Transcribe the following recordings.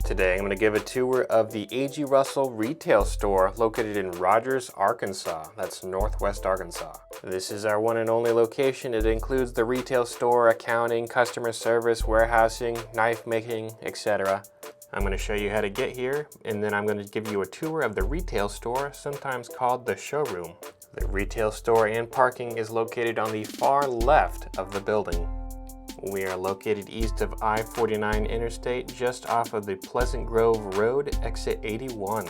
Today I'm going to give a tour of the A.G. Russell retail store located in Rogers, Arkansas. That's Northwest Arkansas. This is our one and only location. It includes the retail store, accounting, customer service, warehousing, knife making, etc. I'm going to show you how to get here, and then I'm going to give you a tour of the retail store, sometimes called the showroom. The retail store and parking is located on the far left of the building. We are located east of I-49 Interstate, just off of the Pleasant Grove Road, exit 81.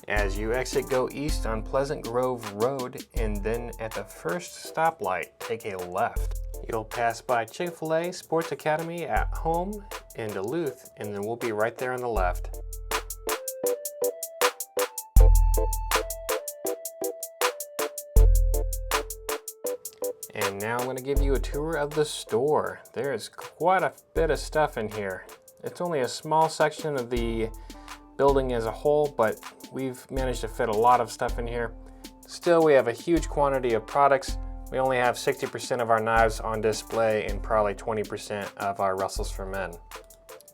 As you exit, go east on Pleasant Grove Road, and then at the first stoplight, take a left. You'll pass by Chick-fil-A, Sports Academy, At Home, and Duluth, and then we'll be right there on the left. And now I'm going to give you a tour of the store. There is quite a bit of stuff in here. It's only a small section of the building as a whole, but we've managed to fit a lot of stuff in here. Still, we have a huge quantity of products. We only have 60% of our knives on display and probably 20% of our Russells for Men.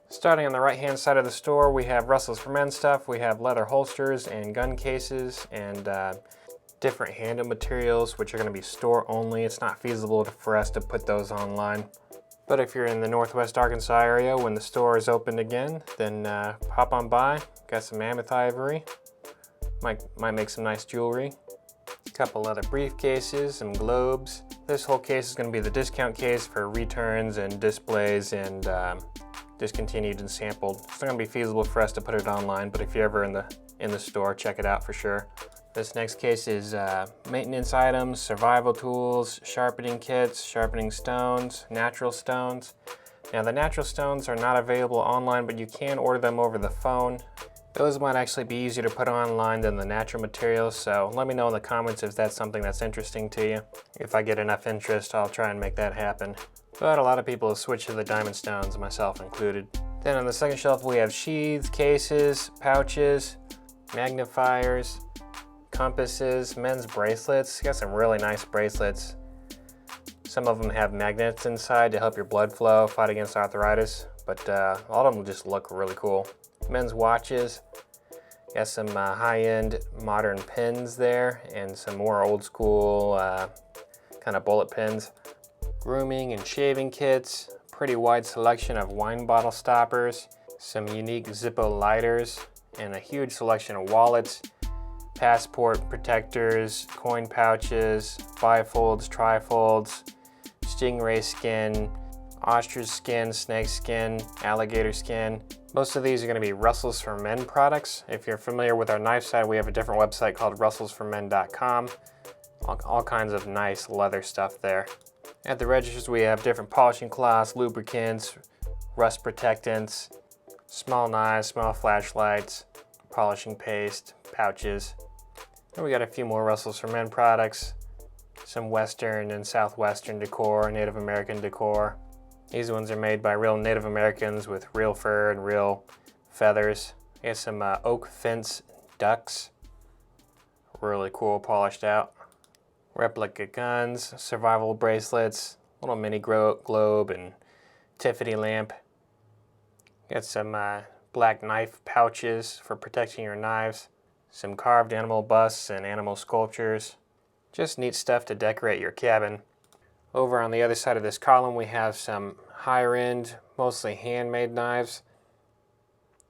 Starting on the right-hand side of the store, we have Russells for Men stuff. We have leather holsters and gun cases and different handle materials, which are going to be store only. It's not feasible for us to put those online. But if you're in the Northwest Arkansas area when the store is opened again, then hop on by. Got some mammoth ivory. Might make some nice jewelry. A couple other briefcases, some globes. This whole case is going to be the discount case for returns and displays and discontinued and sampled. It's not going to be feasible for us to put it online, but if you're ever in the store, check it out for sure. This next case is maintenance items, survival tools, sharpening kits, sharpening stones, natural stones. Now the natural stones are not available online, but you can order them over the phone. Those might actually be easier to put online than the natural materials, so let me know in the comments if that's something that's interesting to you. If I get enough interest, I'll try and make that happen. But a lot of people have switched to the diamond stones, myself included. Then on the second shelf we have sheaths, cases, pouches, magnifiers, compasses, men's bracelets. Got some really nice bracelets. Some of them have magnets inside to help your blood flow, fight against arthritis, but a lot of them just look really cool. Men's watches. Got some high-end modern pins there and some more old school kind of bullet pins. Grooming and shaving kits. Pretty wide selection of wine bottle stoppers. Some unique Zippo lighters and a huge selection of wallets, passport protectors, coin pouches, bifolds, trifolds, stingray skin, ostrich skin, snake skin, alligator skin. Most of these are going to be Russells for Men products. If you're familiar with our knife side, we have a different website called russellsformen.com. All kinds of nice leather stuff there. At the registers we have different polishing cloths, lubricants, rust protectants, small knives, small flashlights, polishing paste, pouches. And we got a few more Russells for Men products, some Western and Southwestern decor, Native American decor. These ones are made by real Native Americans with real fur and real feathers. We have some oak fence ducks, really cool, polished out. Replica guns, survival bracelets, little mini globe and Tiffany lamp. Got some black knife pouches for protecting your knives. Some carved animal busts and animal sculptures. Just neat stuff to decorate your cabin. Over on the other side of this column we have some higher end, mostly handmade knives.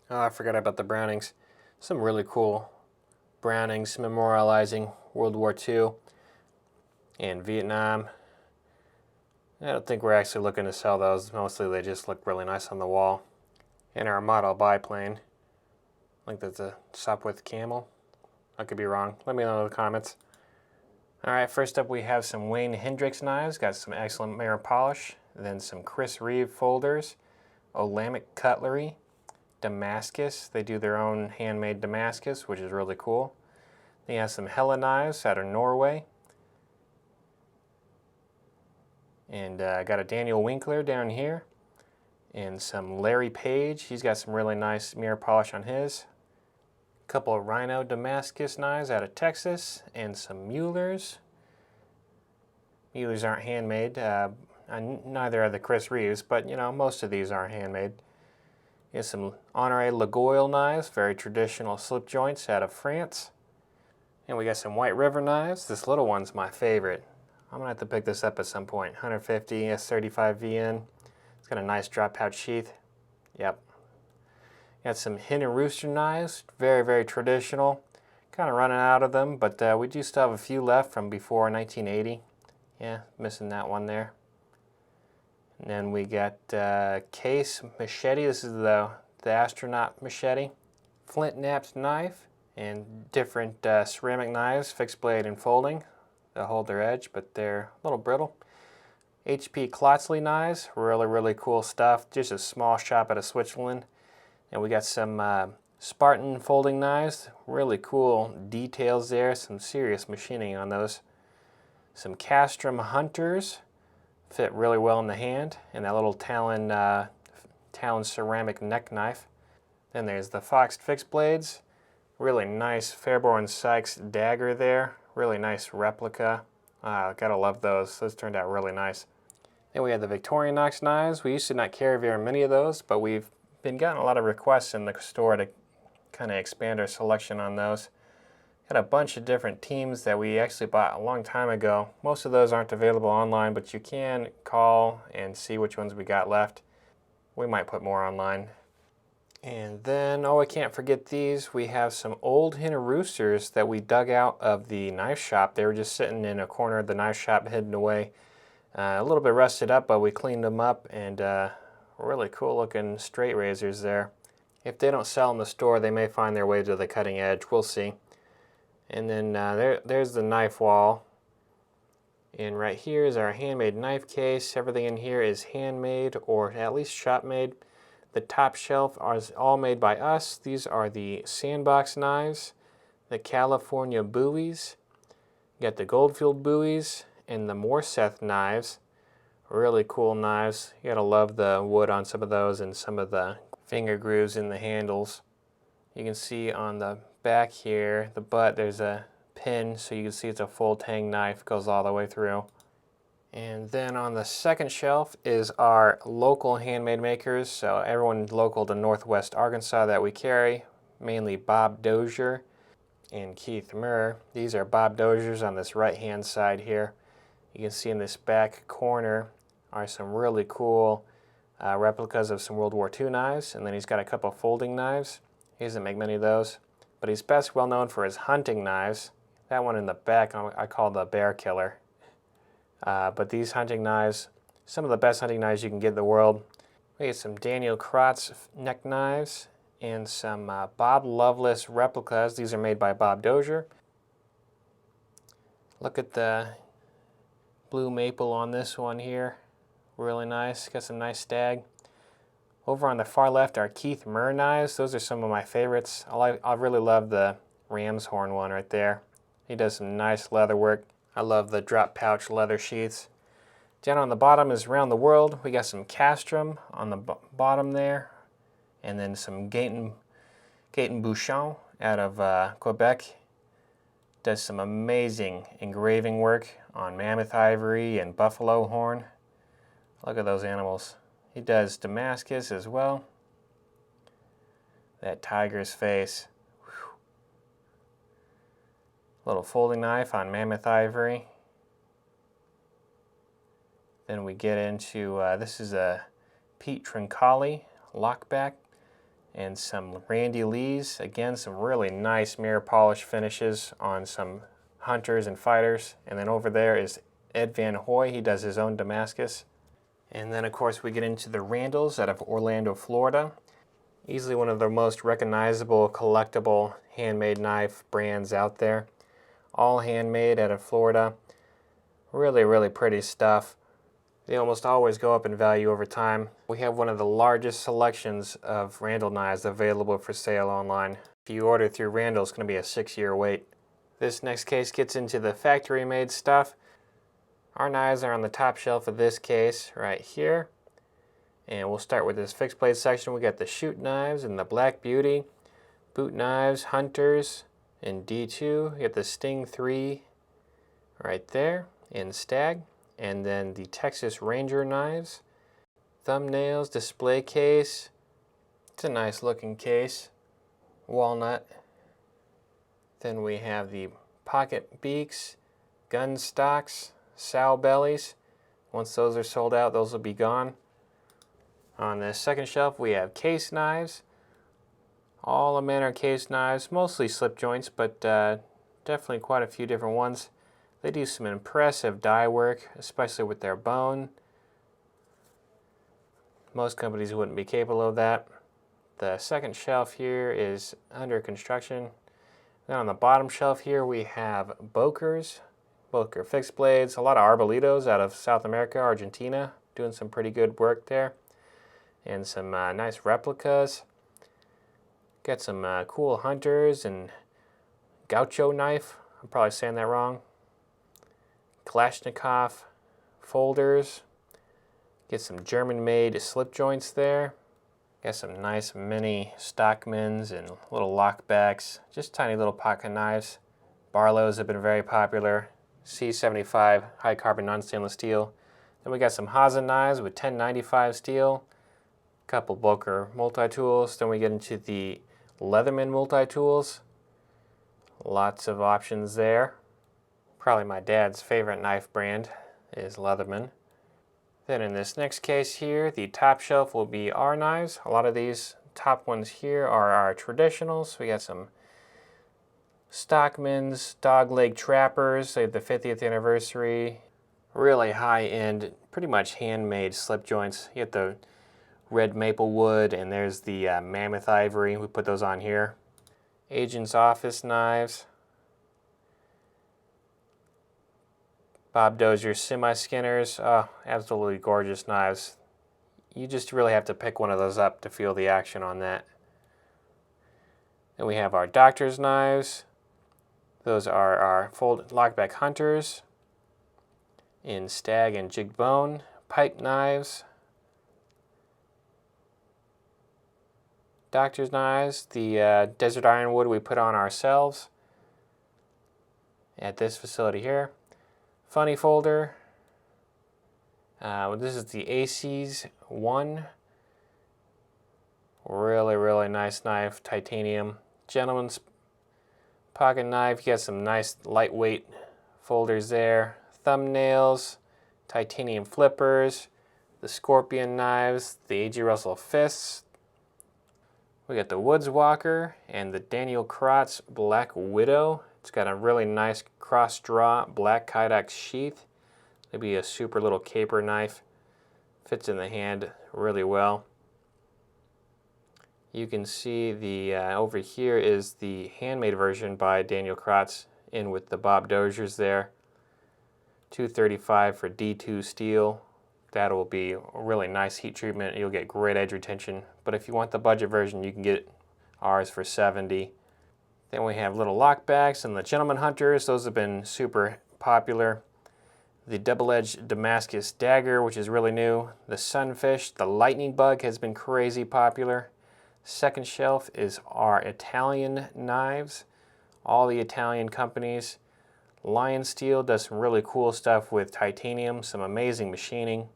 Oh, I forgot about the Brownings. Some really cool Brownings memorializing World War II and Vietnam. I don't think we're actually looking to sell those. Mostly they just look really nice on the wall. And our model biplane. I think that's a Sopwith Camel. I could be wrong. Let me know in the comments. Alright, first up we have some Wayne Hendricks knives. Got some excellent mirror polish. Then some Chris Reeve folders. Olamic cutlery. Damascus. They do their own handmade Damascus, which is really cool. They have some Hella knives out of Norway. And I got a Daniel Winkler down here. And some Larry Page. He's got some really nice mirror polish on his. A couple of Rhino Damascus knives out of Texas. And some Muellers. Muellers aren't handmade. Neither are the Chris Reeves, but you know, most of these aren't handmade. Here's some Honore Laguiole knives, very traditional slip joints out of France. And we got some White River knives. This little one's my favorite. I'm gonna have to pick this up at some point. 150 S35 VN. It's got a nice drop pouch sheath. Yep. Got some Hen and Rooster knives, very, very traditional. Kind of running out of them, but we do still have a few left from before 1980. Yeah, missing that one there. And then we got Case Machete. This is the astronaut machete. Flint napped knife and different ceramic knives, fixed blade and folding. They'll hold their edge, but they're a little brittle. HP Klotzli knives, really, really cool stuff. Just a small shop out of Switzerland. And we got some Spartan folding knives, really cool details there, some serious machining on those. Some Casstrom Hunters, fit really well in the hand, and that little talon ceramic neck knife. Then there's the Foxed fixed blades, really nice Fairborn Sykes dagger there, really nice replica. Gotta love those. Those turned out really nice. Then we have the Victorinox knives. We used to not carry very many of those, but we've been getting a lot of requests in the store to kind of expand our selection on those. Got a bunch of different teams that we actually bought a long time ago. Most of those aren't available online, but you can call and see which ones we got left. We might put more online. And then, oh, I can't forget these. We have some old Hen and Roosters that we dug out of the knife shop. They were just sitting in a corner of the knife shop hidden away. A little bit rusted up, but we cleaned them up, and really cool looking straight razors there. If they don't sell in the store, they may find their way to the cutting edge. We'll see. And then there's the knife wall. And right here is our handmade knife case. Everything in here is handmade or at least shop made. The top shelf is all made by us. These are the Sandbox knives, the California buoys. You got the Goldfield buoys and the Morseth knives. Really cool knives. You gotta love the wood on some of those and some of the finger grooves in the handles. You can see on the back here, the butt, there's a pin, so you can see it's a full tang knife, goes all the way through. And then on the second shelf is our local handmade makers, so everyone local to Northwest Arkansas that we carry, mainly Bob Dozier and Keith Murr. These are Bob Doziers on this right hand side here. You can see in this back corner are some really cool replicas of some World War II knives, and then he's got a couple folding knives. He doesn't make many of those, but he's best well known for his hunting knives. That one in the back I call the bear killer. But these hunting knives, some of the best hunting knives you can get in the world. We get some Daniel Krotz neck knives and some Bob Loveless replicas. These are made by Bob Dozier. Look at the blue maple on this one here. Really nice. Got some nice stag. Over on the far left are Keith Murr knives. Those are some of my favorites. I really love the ram's horn one right there. He does some nice leather work. I love the drop pouch leather sheaths. Down on the bottom is Around the World. We got some Casstrom on the bottom there, and then some Gaeton Bouchon out of Quebec. Does some amazing engraving work on mammoth ivory and buffalo horn. Look at those animals. He does Damascus as well. That tiger's face. Whew. Little folding knife on mammoth ivory. Then we get into, this is a Pete Trincali lockback and some Randy Lees. Again, some really nice mirror polish finishes on some hunters and fighters. And then over there is Ed Van Hoy. He does his own Damascus. And then, of course, we get into the Randalls out of Orlando, Florida. Easily one of the most recognizable, collectible handmade knife brands out there. All handmade out of Florida. Really, really pretty stuff. They almost always go up in value over time. We have one of the largest selections of Randall knives available for sale online. If you order through Randall, it's going to be a 6-year wait. This next case gets into the factory-made stuff. Our knives are on the top shelf of this case right here. And we'll start with this fixed blade section. We got the shoot knives and the Black Beauty, boot knives, hunters, and D2. We got the Sting 3 right there in stag. And then the Texas Ranger knives, thumbnails, display case, It's a nice looking case. Walnut. Then we have the pocket beaks, gun stocks, sow bellies. Once those are sold out, those will be gone. On the second shelf, we have case knives. All the manner of case knives, mostly slip joints, but definitely quite a few different ones. They do some impressive die work, especially with their bone. Most companies wouldn't be capable of that. The second shelf here is under construction. Then on the bottom shelf here we have Bokers, Boker fixed blades, a lot of arbolitos out of South America, Argentina, doing some pretty good work there. And some nice replicas. Got some cool hunters and gaucho knife, I'm probably saying that wrong. Kalashnikov folders. Get some German-made slip joints there. Got some nice mini Stockmans and little lockbacks, just tiny little pocket knives. Barlows have been very popular. C75 high carbon non-stainless steel. Then we got some Hazen knives with 1095 steel. Couple Boker multi-tools. Then we get into the Leatherman multi-tools. Lots of options there. Probably my dad's favorite knife brand is Leatherman. Then in this next case here, the top shelf will be our knives. A lot of these top ones here are our traditionals. We got some Stockmans, dogleg trappers. They have the 50th anniversary. Really high-end, pretty much handmade slip joints. You get the red maple wood, and there's the mammoth ivory. We put those on here. Agent's office knives. Bob Dozier semi-skinners. Oh, absolutely gorgeous knives. You just really have to pick one of those up to feel the action on that. Then we have our doctor's knives. Those are our folded lockback hunters in stag and jigged bone. Pipe knives. Doctor's knives, the desert ironwood we put on ourselves at this facility here. Funny folder. This is the AC's 1. Really nice knife, titanium. Gentleman's pocket knife. You got some nice lightweight folders there. Thumbnails, titanium flippers, the Scorpion knives, the A.G. Russell fists. We got the Woods Walker and the Daniel Krotz Black Widow. It's got a really nice cross-draw black Kydex sheath. Maybe a super little caper knife. Fits in the hand really well. You can see the over here is the handmade version by Daniel Krotz in with the Bob Doziers there. $235 for D2 steel. That will be a really nice heat treatment. You'll get great edge retention. But if you want the budget version, you can get ours for $70. Then we have little lockbacks and the Gentleman Hunters. Those have been super popular. The double-edged Damascus dagger, which is really new. The Sunfish, the Lightning Bug has been crazy popular. Second shelf is our Italian knives. All the Italian companies. Lion Steel does some really cool stuff with titanium, some amazing machining.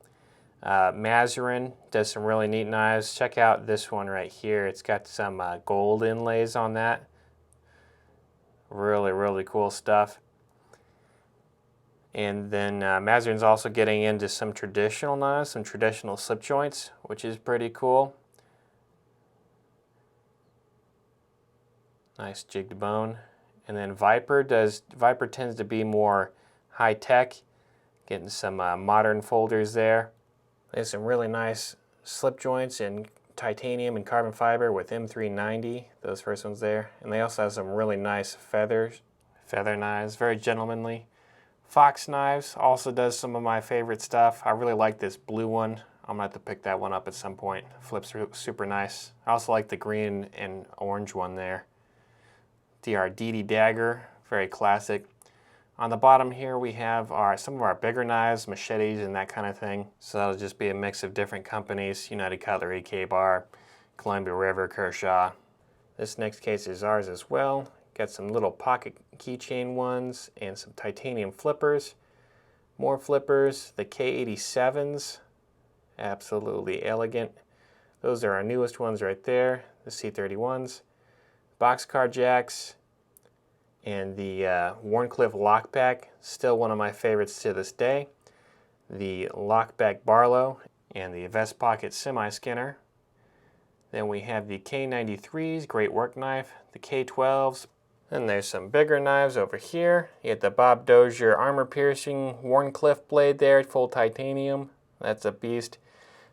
Mazarin does some really neat knives. Check out this one right here. It's got some gold inlays on that. Really cool stuff. And then Mazarin's also getting into some traditional knives, some traditional slip joints, which is pretty cool. Nice jigged bone. And then Viper tends to be more high tech, getting some modern folders there. There's some really nice slip joints in titanium and carbon fiber with M390, those first ones there. And they also have some really nice feather knives, very gentlemanly. Fox Knives also does some of my favorite stuff. I really like this blue one. I'm gonna have to pick that one up at some point. Flips super nice. I also like the green and orange one there. The Arditi dagger, very classic. On the bottom here we have some of our bigger knives, machetes and that kind of thing. So that'll just be a mix of different companies, United Cutlery, K-Bar, Columbia River, Kershaw. This next case is ours as well. Got some little pocket keychain ones and some titanium flippers. More flippers, the K87s, absolutely elegant. Those are our newest ones right there, the C31s. Boxcar jacks, and the Wharncliffe lockback, still one of my favorites to this day. The lockback Barlow and the vest pocket semi-skinner. Then we have the K93s, great work knife, the K12s. Then there's some bigger knives over here. You get the Bob Dozier armor-piercing Wharncliffe blade there, full titanium. That's a beast.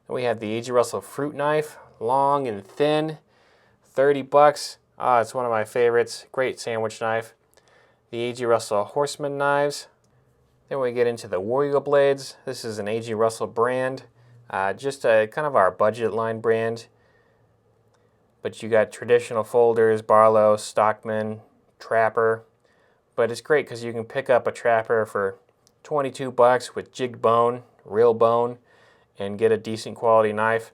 Then we have the A.G. Russell fruit knife, long and thin, 30 bucks. Ah, it's one of my favorites. Great sandwich knife. The A.G. Russell Horseman knives. Then we get into the Warrior blades. This is an A.G. Russell brand. Just kind of our budget line brand. But you got traditional folders, Barlow, Stockman, Trapper. But it's great because you can pick up a Trapper for 22 bucks with jig bone, real bone, and get a decent quality knife.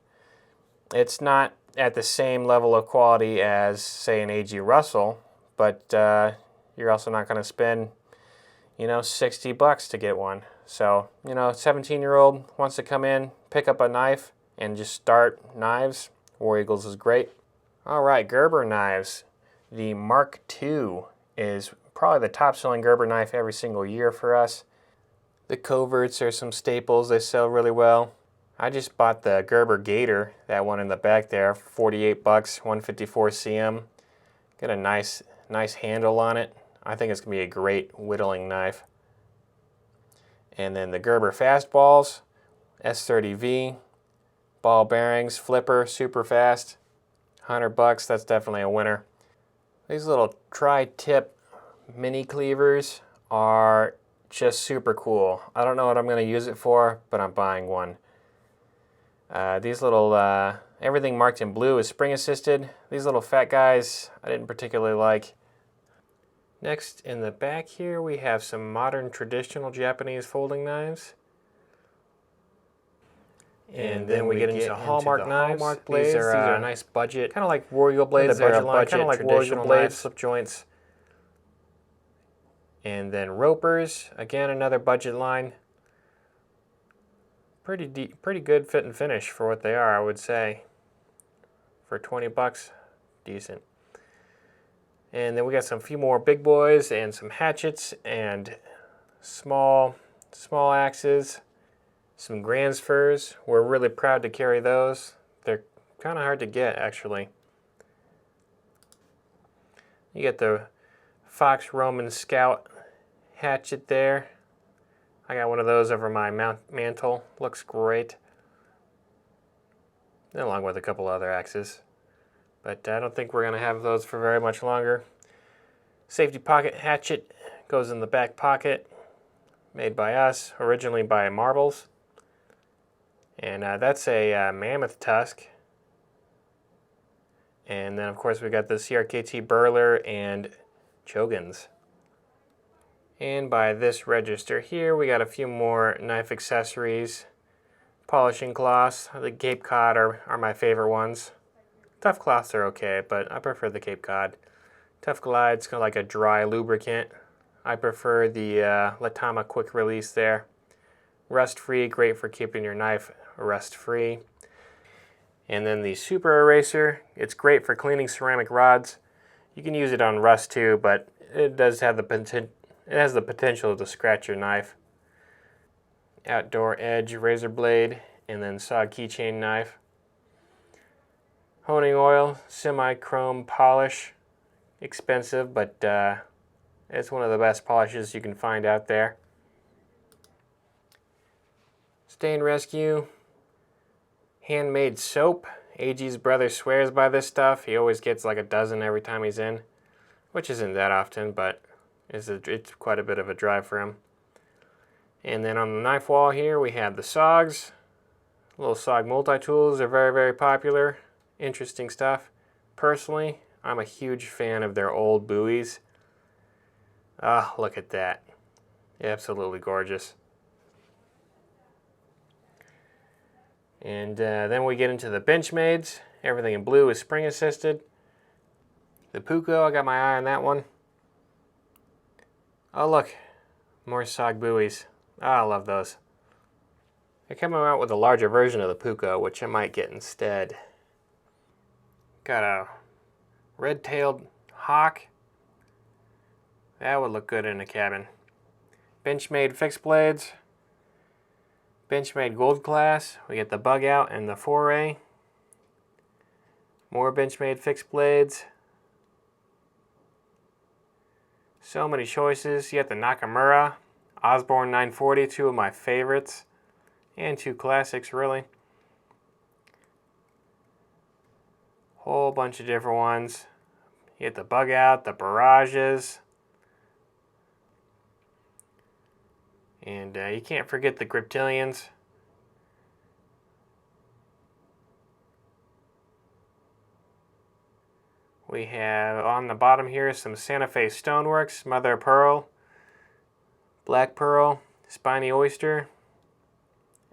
It's not at the same level of quality as, say, an A.G. Russell, but you're also not going to spend, 60 bucks to get one. So, a 17-year-old wants to come in, pick up a knife, and just start knives. War Eagles is great. All right, Gerber knives. The Mark II is probably the top-selling Gerber knife every single year for us. The coverts are some staples. They sell really well. I just bought the Gerber Gator, that one in the back there, 48 bucks, 154 cm. Got a nice handle on it. I think it's gonna be a great whittling knife. And then the Gerber Fastballs, S30V, ball bearings, flipper, super fast, 100 bucks. That's definitely a winner. These little tri-tip mini cleavers are just super cool. I don't know what I'm gonna use it for, but I'm buying one. These little, everything marked in blue is spring assisted. These little fat guys I didn't particularly like. Next, in the back here, we have some modern traditional Japanese folding knives. And then we get into Hallmark knives. Hallmark blades. These are nice budget, kind of like Warrior blades. They're budget traditional knives, slip joints. And then Ropers, again another budget line. Pretty good fit and finish for what they are, I would say. For 20 bucks, decent. And then we got some few more big boys and some hatchets and small axes. Some Gransfors. We're really proud to carry those. They're kind of hard to get, actually. You get the Fox Roman Scout hatchet there. I got one of those over my mantle. Looks great. And along with a couple other axes. But I don't think we're going to have those for very much longer. Safety pocket hatchet goes in the back pocket. Made by us, originally by Marbles. And that's a mammoth tusk. And then of course we got the CRKT burler and chogans. And by this register here, we got a few more knife accessories. Polishing cloths. The Cape Cod are my favorite ones. Tough cloths are okay, but I prefer the Cape Cod. Tough Glide's kind of like a dry lubricant. I prefer the Latama quick release there. Rust free, great for keeping your knife rust free. And then the Super Eraser, it's great for cleaning ceramic rods. You can use it on rust too, but it does have the potential to scratch your knife. Outdoor Edge razor blade, and then SOG keychain knife. Honing oil, semi-chrome polish. Expensive, but it's one of the best polishes you can find out there. Stain Rescue. Handmade soap. AG's brother swears by this stuff. He always gets like a dozen every time he's in, which isn't that often, but it's quite a bit of a drive for him. And then on the knife wall here, we have the SOGs. Little SOG multi-tools are very, very popular. Interesting stuff. Personally, I'm a huge fan of their old buoys. Ah, look at that. Absolutely gorgeous. And then we get into the Benchmades. Everything in blue is spring assisted. The Puko, I got my eye on that one. Oh look, more SOG buoys. Ah, I love those. They're coming out with a larger version of the Puko, which I might get instead. Got a red-tailed hawk. That would look good in a cabin. Benchmade fixed blades. Benchmade gold class. We get the bug out and the foray. More Benchmade fixed blades. So many choices. You got the Nakamura, Osborne 940, two of my favorites. And two classics, really. Whole bunch of different ones. You get the bug out, the barrages. And you can't forget the Griptilians. We have on the bottom here some Santa Fe Stoneworks, Mother of Pearl, Black Pearl, Spiny Oyster,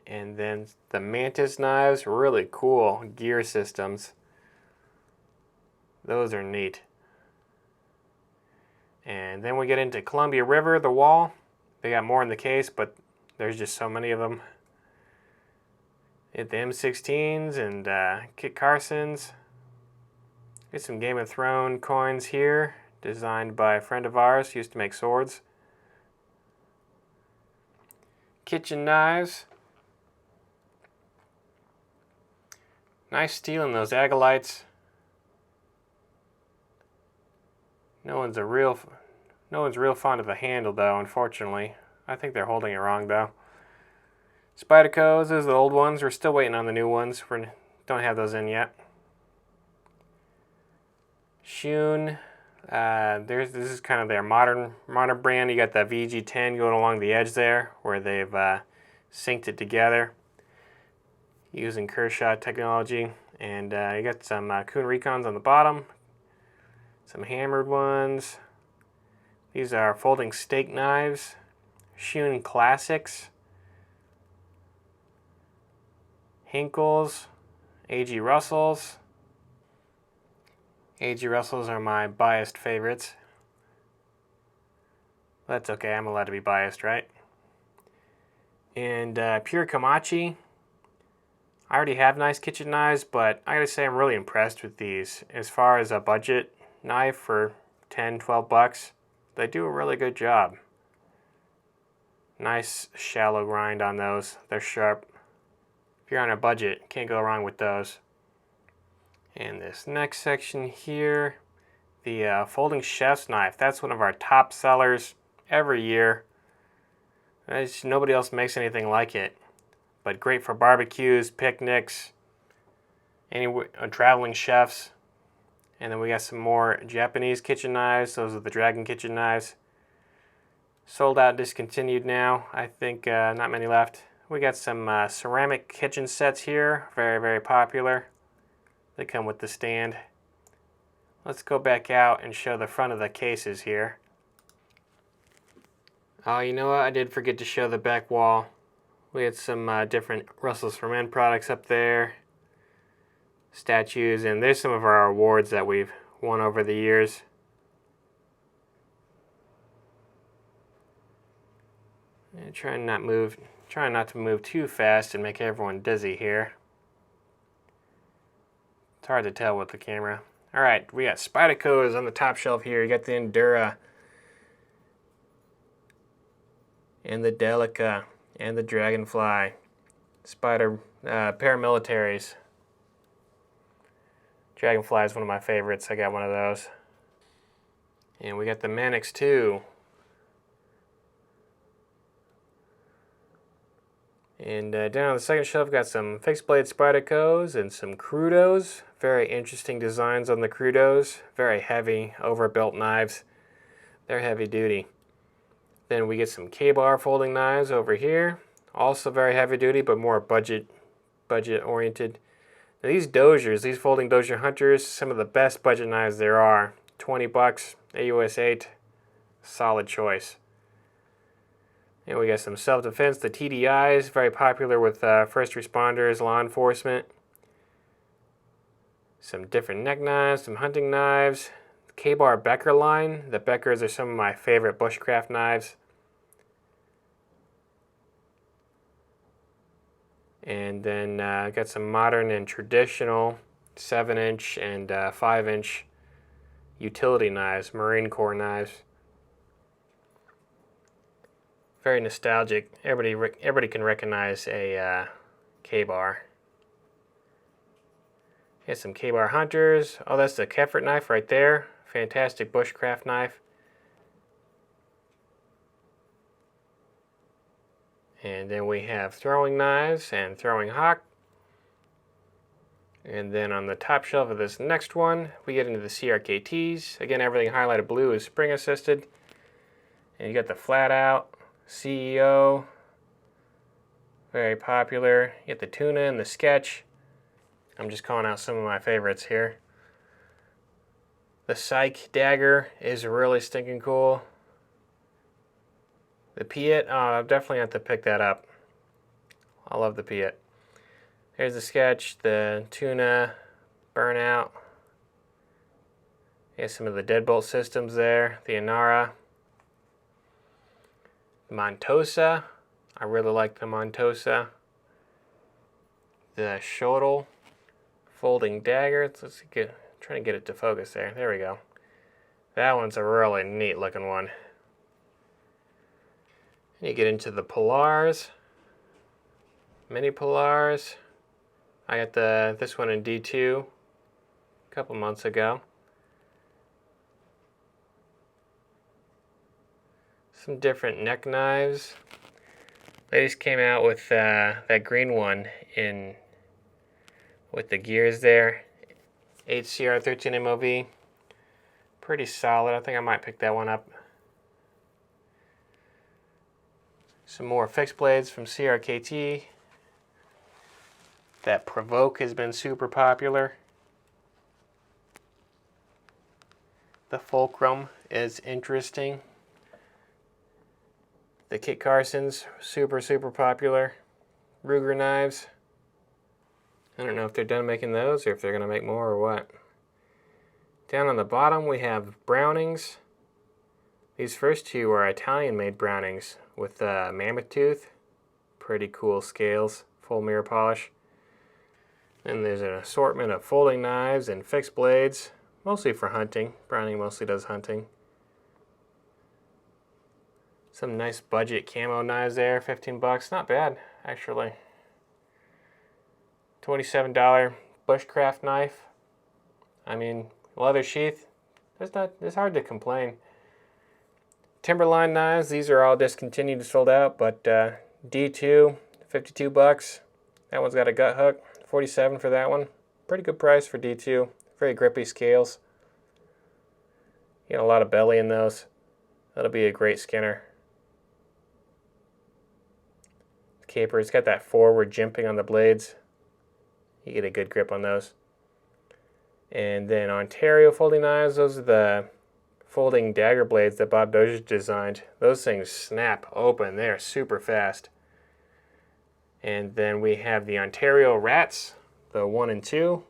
and then the Mantis knives, really cool gear systems. Those are neat. And then we get into Columbia River, the wall. They got more in the case, but there's just so many of them. Get the M16s and Kit Carsons. Get some Game of Thrones coins here, designed by a friend of ours who used to make swords. Kitchen knives. Nice steel in those agalites. No one's real fond of the handle though, unfortunately. I think they're holding it wrong though. Spydercos, those are the old ones. We're still waiting on the new ones. We don't have those in yet. Shun, this is kind of their modern brand. You got the VG10 going along the edge there, where they've synced it together using Kershaw technology. And you got some Kuhn Recons on the bottom, some hammered ones. These are folding steak knives, Shun Classics, Hinkles, A.G. Russells. A.G. Russells are my biased favorites. That's okay, I'm allowed to be biased, right? And Pure Komachi. I already have nice kitchen knives, but I gotta say I'm really impressed with these. As far as a budget knife for 10, 12 bucks, they do a really good job. Nice shallow grind on those. They're sharp. If you're on a budget, can't go wrong with those. And this next section here, the folding chef's knife. That's one of our top sellers every year. Nobody else makes anything like it. But great for barbecues, picnics, traveling chefs. And then we got some more Japanese kitchen knives. Those are the Dragon kitchen knives. Sold out, discontinued now. I think not many left. We got some ceramic kitchen sets here. Very, very popular. They come with the stand. Let's go back out and show the front of the cases here. Oh, you know what? I did forget to show the back wall. We had some different Russell's for Men products up there. Statues, and there's some of our awards that we've won over the years. And trying not to move too fast and make everyone dizzy here. It's hard to tell with the camera. All right, we got Spydercos on the top shelf here. You got the Endura and the Delica and the Dragonfly. Paramilitaries. Dragonfly is one of my favorites. I got one of those. And we got the Manix 2. And down on the second shelf, got some fixed blade Spydercos and some Krudos. Very interesting designs on the Krudos. Very heavy, overbuilt knives. They're heavy duty. Then we get some K-bar folding knives over here. Also very heavy duty, but more budget oriented. Now these Doziers, these folding Dozier Hunters, some of the best budget knives there are. 20 bucks, AUS 8, solid choice. And we got some self-defense, the TDIs, very popular with first responders, law enforcement. Some different neck knives, some hunting knives. The K-bar Becker line. The Beckers are some of my favorite bushcraft knives. And then got some modern and traditional 7-inch and 5-inch utility knives, Marine Corps knives. Very nostalgic. Everybody can recognize a K-bar. Here's some K-bar hunters. Oh, that's the Kefert knife right there. Fantastic bushcraft knife. And then we have throwing knives and throwing hock. And then on the top shelf of this next one, we get into the CRKTs. Again, everything highlighted blue is spring assisted. And you got the flat out, CEO, very popular. You get the tuna and the sketch. I'm just calling out some of my favorites here. The Psych dagger is really stinking cool. The Piet, I definitely have to pick that up. I love the Piet. Here's the sketch, the tuna, burnout. Here's some of the deadbolt systems there. The Inara. The Montosa. I really like the Montosa. The Schotel folding dagger. Let's get, trying to get it to focus there. There we go. That one's a really neat looking one. And you get into the Polars. Mini Polars. I got this one in D2 a couple months ago. Some different neck knives. They just came out with that green one in with the gears there. HCR13 MOV. Pretty solid. I think I might pick that one up. Some more fixed blades from CRKT. That Provoke has been super popular. The Fulcrum is interesting. The Kit Carson's super popular. Ruger knives. I don't know if they're done making those or if they're going to make more or what. Down on the bottom we have Brownings. These first two are Italian-made Brownings with mammoth tooth. Pretty cool scales, full mirror polish. And there's an assortment of folding knives and fixed blades, mostly for hunting. Browning mostly does hunting. Some nice budget camo knives there, 15 bucks. Not bad, actually. $27 bushcraft knife. I mean, leather sheath. It's hard to complain. Timberline knives, these are all discontinued, sold out, but D2, 52 bucks. That one's got a gut hook, 47 for that one. Pretty good price for D2. Very grippy scales. You get a lot of belly in those. That'll be a great skinner. Caper, it's got that forward jimping on the blades. You get a good grip on those. And then Ontario folding knives, those are the folding dagger blades that Bob Dozier designed. Those things snap open, they're super fast. And then we have the Ontario Rats, the 1 and 2.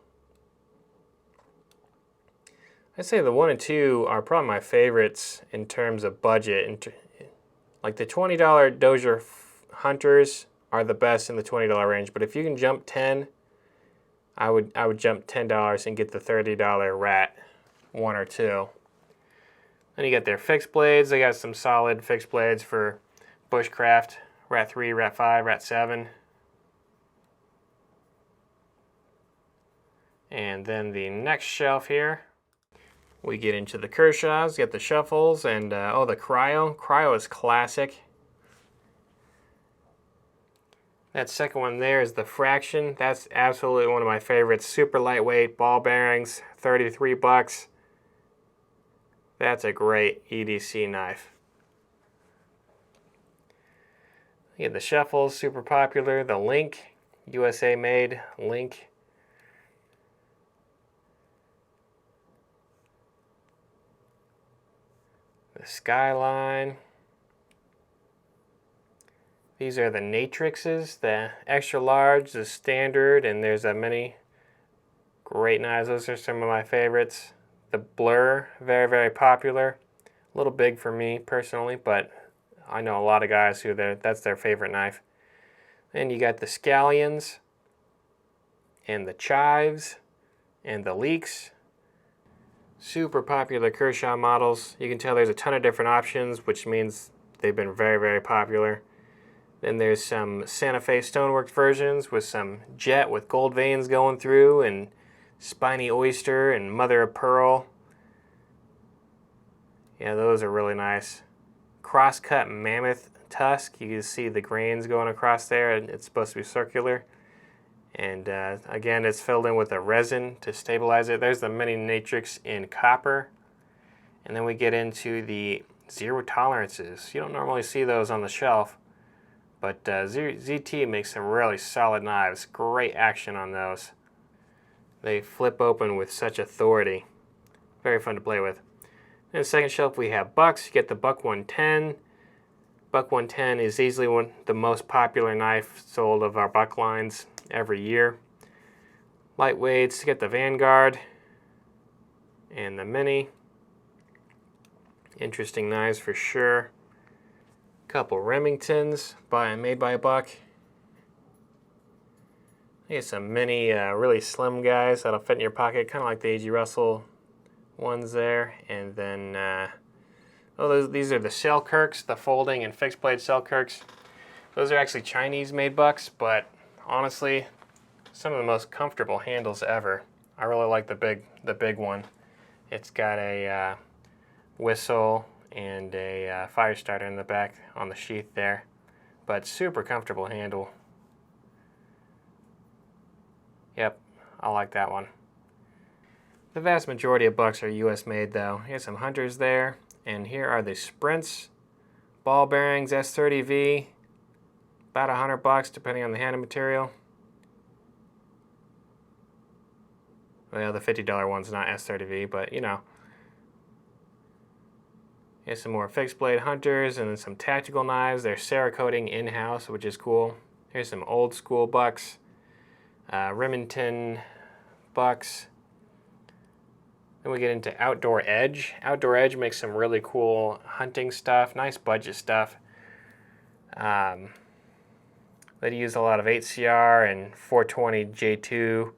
I'd say the 1 and 2 are probably my favorites in terms of budget. Like the $20 Dozier Hunters are the best in the $20 range, but if you can jump 10, I would jump $10 and get the $30 Rat 1 or 2. Then you got their fixed blades. They got some solid fixed blades for bushcraft. Rat 3, Rat 5, Rat 7. And then the next shelf here, we get into the Kershaws. You got the Shuffles and, oh, the Cryo. Cryo is classic. That second one there is the Fraction. That's absolutely one of my favorites. Super lightweight, ball bearings, 33 bucks. That's a great EDC knife. You get the Shuffles, super popular. The Link, USA made Link. The Skyline. These are the Natrixes, the extra large, the standard, and there's a many great knives. Those are some of my favorites. The Blur, very popular. A little big for me personally, but I know a lot of guys who that's their favorite knife. Then you got the Scallions and the Chives and the Leaks. Super popular Kershaw models. You can tell there's a ton of different options, which means they've been very, very popular. Then there's some Santa Fe Stoneworks versions with some jet with gold veins going through, and spiny oyster and mother of pearl. Yeah, those are really nice. Cross-cut mammoth tusk. You can see the grains going across there, and it's supposed to be circular. And again, it's filled in with a resin to stabilize it. There's the mini matrix in copper. And then we get into the zero tolerances. You don't normally see those on the shelf, but ZT makes some really solid knives. Great action on those. They flip open with such authority. Very fun to play with. In the second shelf we have bucks. You get the Buck 110. Buck 110 is easily the most popular knife sold of our buck lines every year. Lightweights, you get the Vanguard and the Mini. Interesting knives for sure. Couple Remingtons made by Buck. You get some mini, really slim guys that'll fit in your pocket, kind of like the A.G. Russell ones there. And then, these are the Selkirks, the folding and fixed blade Selkirks. Those are actually Chinese-made bucks, but honestly, some of the most comfortable handles ever. I really like the big one. It's got a whistle and a fire starter in the back on the sheath there, but super comfortable handle. Yep, I like that one. The vast majority of bucks are US made though. Here's some Hunters there, and here are the Sprints ball bearings S30V. About $100 depending on the handle material. Well, the $50 one's not S30V, but you know. Here's some more fixed blade Hunters and then some tactical knives. They're Cerakoting in-house, which is cool. Here's some old school bucks. Remington bucks. Then we get into Outdoor Edge. Outdoor Edge makes some really cool hunting stuff, nice budget stuff. They use a lot of 8CR and 420 J2.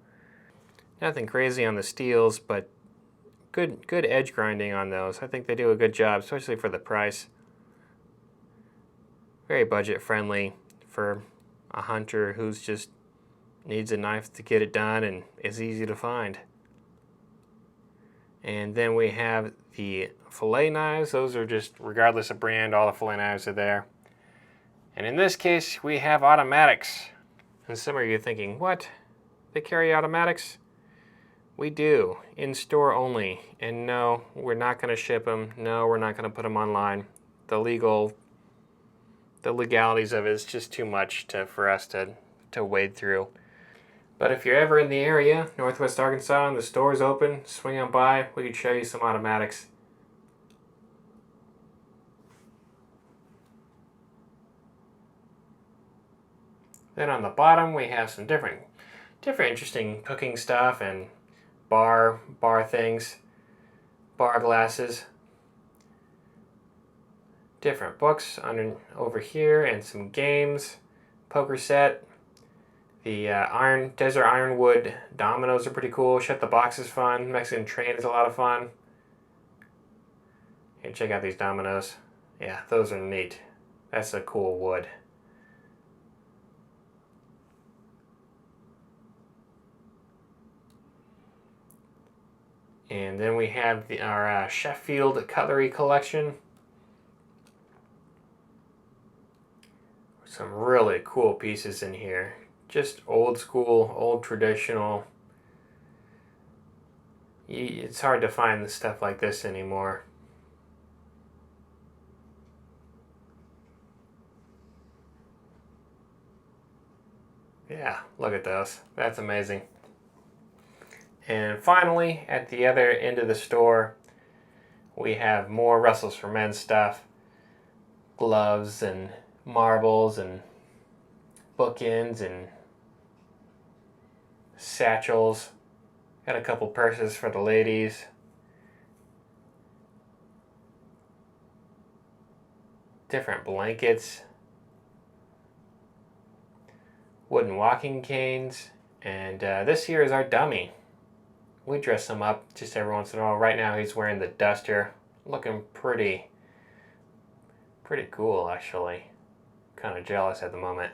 Nothing crazy on the steels, but good edge grinding on those. I think they do a good job, especially for the price. Very budget friendly for a hunter who's just needs a knife to get it done and is easy to find. And then we have the Fillet Knives. Those are just, regardless of brand, all the Fillet Knives are there. And in this case, we have automatics. And some of you are thinking, what? They carry automatics? We do, in store only. And no, we're not going to ship them. No, we're not going to put them online. The legalities of it is just too much for us to wade through. But if you're ever in the area, Northwest Arkansas, and the store's open, swing on by, we could show you some automatics. Then on the bottom we have some different interesting cooking stuff and bar things, bar glasses, different books over here, and some games, poker set. The Desert Ironwood dominoes are pretty cool. Shut the Box is fun. Mexican Train is a lot of fun. And check out these dominoes. Yeah, those are neat. That's a cool wood. And then we have our Sheffield cutlery collection. Some really cool pieces in here. Just old school, old traditional. It's hard to find stuff like this anymore. Yeah, look at those. That's amazing. And finally, at the other end of the store, we have more Russells for Men stuff. Gloves and marbles and bookends and satchels. Got a couple purses for the ladies. Different blankets. Wooden walking canes. And this here is our dummy. we dress him up just every once in a while. Right now he's wearing the duster, looking pretty cool actually. Kind of jealous at the moment.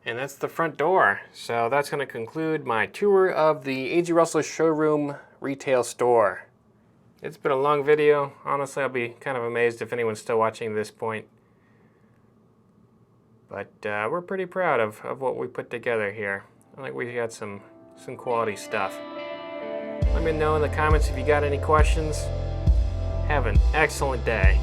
And that's the front door. So that's going to conclude my tour of the A.G. Russell Showroom Retail Store. It's been a long video. Honestly, I'll be kind of amazed if anyone's still watching this point. But we're pretty proud of what we put together here. I think we got some quality stuff. Let me know in the comments if you got any questions. Have an excellent day.